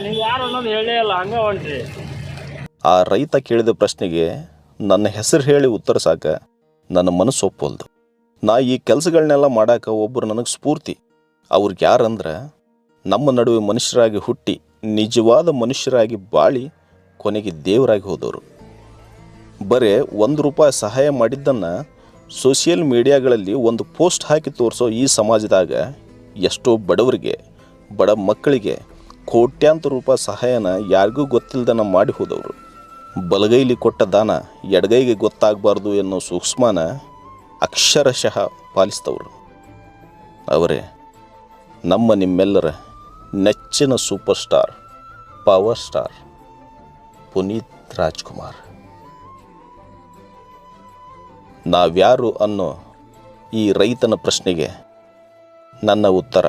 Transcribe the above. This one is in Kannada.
ನೀವು ಯಾರು ಅನ್ನೋದು ಹೇಳೇ ಇಲ್ಲ, ಹಂಗ ಹೊಂಟ್ರಿ. ಆ ರೈತ ಕೇಳಿದ ಪ್ರಶ್ನೆಗೆ ನನ್ನ ಹೆಸರು ಹೇಳಿ ಉತ್ತರಿಸಾಕ ನನ್ನ ಮನಸ್ಸು ಒಪ್ಪಲ್ದು. ನಾ ಈ ಕೆಲಸಗಳನ್ನೆಲ್ಲ ಮಾಡಾಕ ಒಬ್ಬರು ನನಗೆ ಸ್ಫೂರ್ತಿ. ಅವ್ರಿಗೆ ಯಾರಂದ್ರೆ ನಮ್ಮ ನಡುವೆ ಮನುಷ್ಯರಾಗಿ ಹುಟ್ಟಿ ನಿಜವಾದ ಮನುಷ್ಯರಾಗಿ ಬಾಳಿ ಕೊನೆಗೆ ದೇವರಾಗಿ ಹೋದವರು. ಬರೇ ₹1 ಸಹಾಯ ಮಾಡಿದ್ದನ್ನು ಸೋಷಿಯಲ್ ಮೀಡಿಯಾಗಳಲ್ಲಿ ಒಂದು ಪೋಸ್ಟ್ ಹಾಕಿ ತೋರಿಸೋ ಈ ಸಮಾಜದಾಗ ಎಷ್ಟೋ ಬಡವರಿಗೆ, ಬಡ ಮಕ್ಕಳಿಗೆ ಕೋಟ್ಯಾಂತರ ರೂಪಾಯಿ ಸಹಾಯನ ಯಾರಿಗೂ ಗೊತ್ತಿಲ್ಲದನ್ನ ಮಾಡಿ ಹೋದವರು. ಬಲಗೈಲಿ ಕೊಟ್ಟ ದಾನ ಎಡಗೈಗೆ ಗೊತ್ತಾಗಬಾರ್ದು ಎನ್ನೋ ಸೂಕ್ಷ್ಮನ ಅಕ್ಷರಶಃ ಪಾಲಿಸಿದವರು ಅವರೇ ನಮ್ಮ ನಿಮ್ಮೆಲ್ಲರ ನೆಚ್ಚಿನ super star, power star Puneeth Rajkumar. ನಾವ್ಯಾರು ಅನ್ನೋ ಈ ರೈತನ ಪ್ರಶ್ನೆಗೆ ನನ್ನ ಉತ್ತರ